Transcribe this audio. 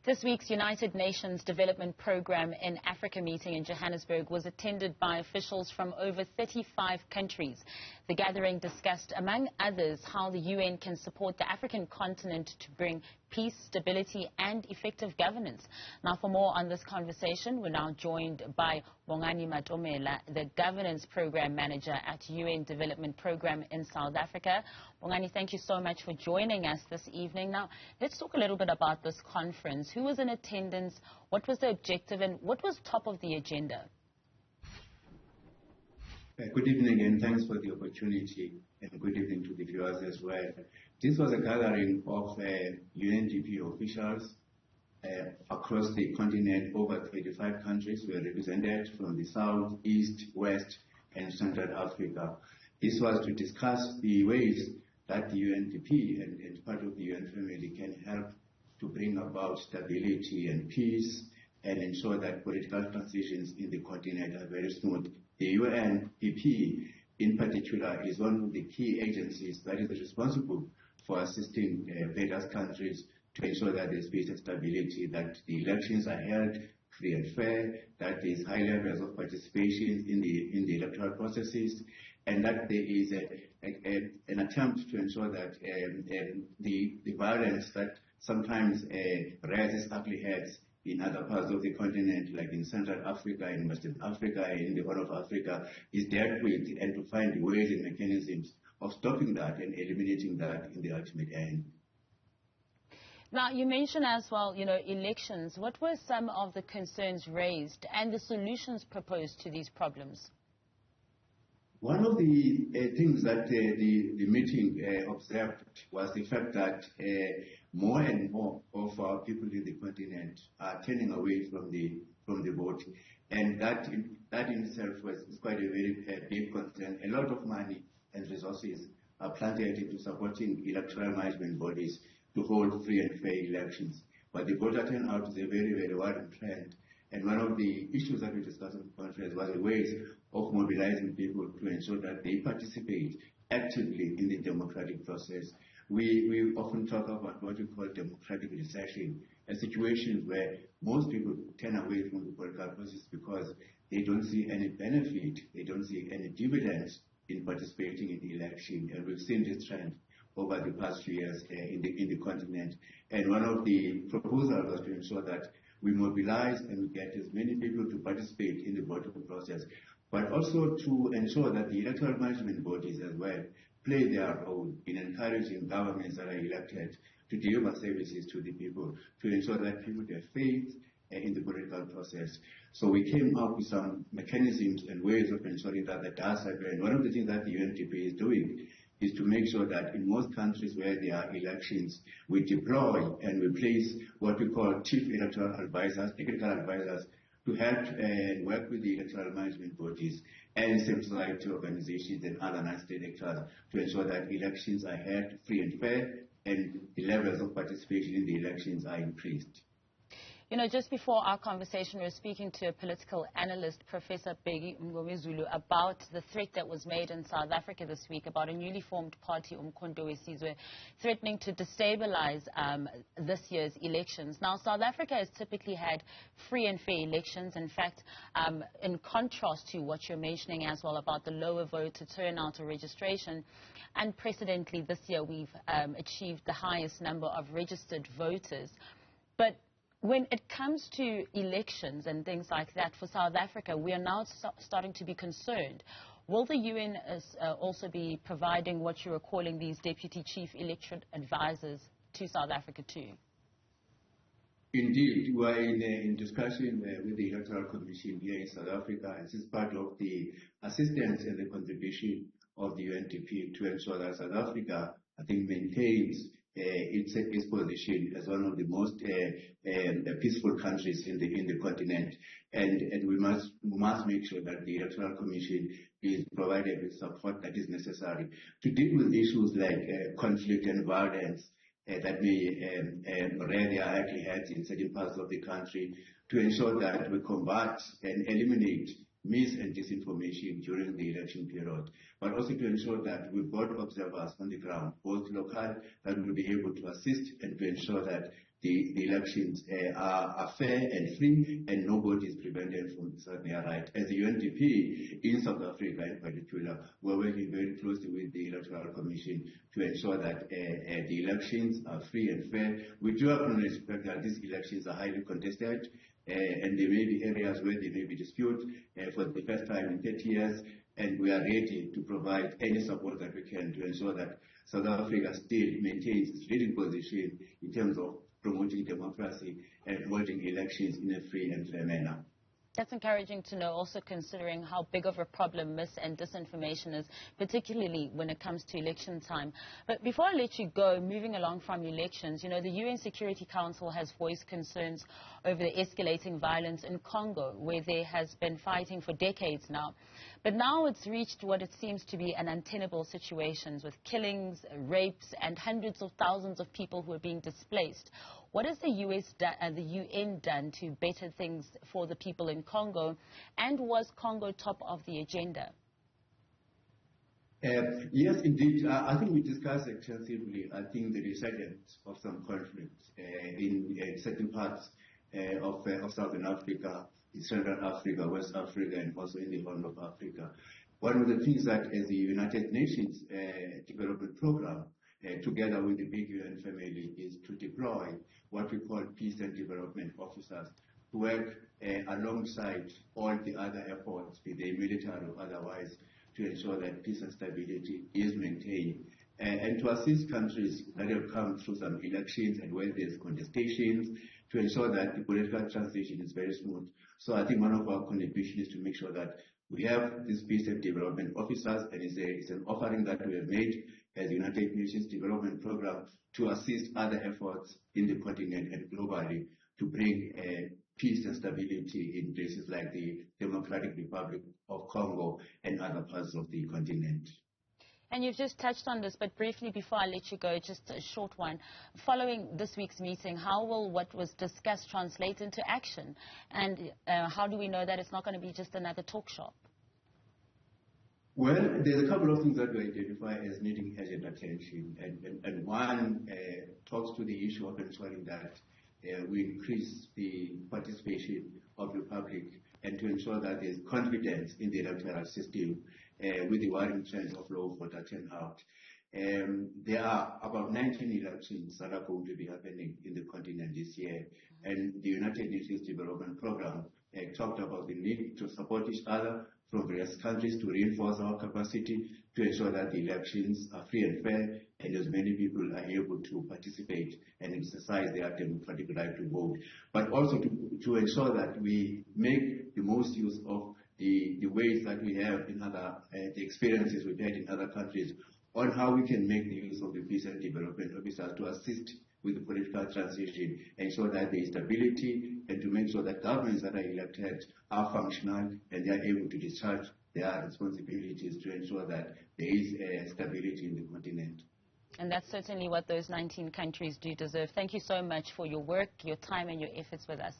This week's United Nations Development Programme in Africa meeting in Johannesburg was attended by officials from over 35 countries. The gathering discussed, among others, how the UN can support the African continent to bring peace, stability and effective governance. Now, for more on this conversation, we're now joined by Bongani Matomela, the Governance Program Manager at UN Development Programme in South Africa. Bongani, thank you so much for joining us this evening. Now, let's talk a little bit about this conference. Who was in attendance? What was the objective and what was top of the agenda? Good evening and thanks for the opportunity, and good evening to the viewers as well. This was a gathering of UNDP officials across the continent. Over 35 countries were represented from the South, East, West and Central Africa. This was to discuss the ways that the UNDP and part of the UN family can help to bring about stability and peace and ensure that political transitions in the continent are very smooth. The UNDP in particular is one of the key agencies that is responsible for assisting various countries to ensure that there's peace and stability, that the elections are held free and fair, that there is high levels of participation in the electoral processes, and that there is an attempt to ensure that the violence that sometimes raises ugly heads in other parts of the continent, like in Central Africa, in Western Africa, in the Horn of Africa, is dealt with, and to find ways and mechanisms of stopping that and eliminating that in the ultimate end. Now, you mentioned as well, elections. What were some of the concerns raised and the solutions proposed to these problems? One of the things that the meeting observed was the fact that more and more of our people in the continent are turning away from the vote, and that in itself is quite a very big concern. A lot of money and resources are planted into supporting electoral management bodies to hold free and fair elections, but the voter turnout is a very, very worrying trend. And one of the issues that we discussed in the conference was the ways of mobilizing people to ensure that they participate actively in the democratic process. We often talk about what we call democratic recession, a situation where most people turn away from the political process because they don't see any benefit, they don't see any dividends in participating in the election. And we've seen this trend over the past few years in the continent. And one of the proposals was to ensure that we mobilize and we get as many people to participate in the voting process, but also to ensure that the electoral management bodies as well play their role in encouraging governments that are elected to deliver services to the people, to ensure that people have faith in the political process. So we came up with some mechanisms and ways of ensuring that that does happen. And one of the things that the UNDP is doing is to make sure that in most countries where there are elections, we deploy and we place what we call chief electoral advisors, technical advisors, to help and work with the electoral management bodies and civil society organizations and other non-state actors to ensure that elections are held free and fair and the levels of participation in the elections are increased. Just before our conversation, we were speaking to a political analyst, Professor Bheki Mngomezulu, about the threat that was made in South Africa this week about a newly formed party, Umkhonto weSizwe, threatening to destabilize this year's elections. Now, South Africa has typically had free and fair elections. In fact, in contrast to what you're mentioning as well about the lower voter turnout or registration, unprecedentedly this year we've achieved the highest number of registered voters. But when it comes to elections and things like that for South Africa, we are now starting to be concerned. Will the UN also be providing what you are calling these deputy chief electorate advisors to South Africa too? Indeed, we are in discussion with the Electoral Commission here in South Africa, and this is part of the assistance and the contribution of the UNDP to ensure that South Africa, I think, maintains its position as one of the most peaceful countries in the continent, and we must make sure that the Electoral Commission is provided with support that is necessary to deal with issues like conflict and violence that may rear their ugly heads in certain parts of the country, to ensure that we combat and eliminate mis and disinformation during the election period, but also to ensure that we've got observers on the ground, both local, that will be able to assist and to ensure that the elections are fair and free, and nobody is prevented from exerting their right. As the UNDP in South Africa in particular, we're working very closely with the Electoral Commission to ensure that the elections are free and fair. We do acknowledge that these elections are highly contested, and there may be areas where there may be dispute for the first time in 30 years, and we are ready to provide any support that we can to ensure that South Africa still maintains its leading position in terms of promoting democracy and holding elections in a free and fair manner. That's encouraging to know, also considering how big of a problem mis- and disinformation is, particularly when it comes to election time. But before I let you go, moving along from elections, you know, the UN Security Council has voiced concerns over the escalating violence in Congo, where there has been fighting for decades now. But now it's reached what it seems to be an untenable situation with killings, rapes, and hundreds of thousands of people who are being displaced. What has the UN done to better things for the people in Congo, and was Congo top of the agenda? Yes, indeed. I think we discussed extensively, I think, the resurgence of some conflicts in certain parts of Southern Africa, Central Africa, West Africa, and also in the Horn of Africa. One of the things that as the United Nations Development Program, together with the big UN family, is to deploy what we call peace and development officers to work alongside all the other efforts, be they military or otherwise, to ensure that peace and stability is maintained, and to assist countries that have come through some elections and where there's contestations, to ensure that the political transition is very smooth. So I think one of our contributions is to make sure that we have these peace and development officers, and it's an offering that we have made as the United Nations Development Program to assist other efforts in the continent and globally to bring peace and stability in places like the Democratic Republic of Congo and other parts of the continent. And you've just touched on this, but briefly before I let you go, just a short one. Following this week's meeting, how will what was discussed translate into action? And how do we know that it's not going to be just another talk shop? Well, there's a couple of things that we identify as needing urgent attention. And one talks to the issue of ensuring that we increase the participation of the public and to ensure that there's confidence in the electoral system with the widening trend of low voter turnout. There are about 19 elections that are going to be happening in the continent this year, and the United Nations Development Program talked about the need to support each other from various countries to reinforce our capacity to ensure that the elections are free and fair and as many people are able to participate and exercise their democratic right to vote, but also to ensure that we make the most use of the ways that we have in other, the experiences we've had in other countries on how we can make the use of the peace and development officers to assist with the political transition, ensure that there is stability, and to make sure that governments that are elected are functional and they are able to discharge their responsibilities to ensure that there is stability in the continent. And that's certainly what those 19 countries do deserve. Thank you so much for your work, your time, and your efforts with us.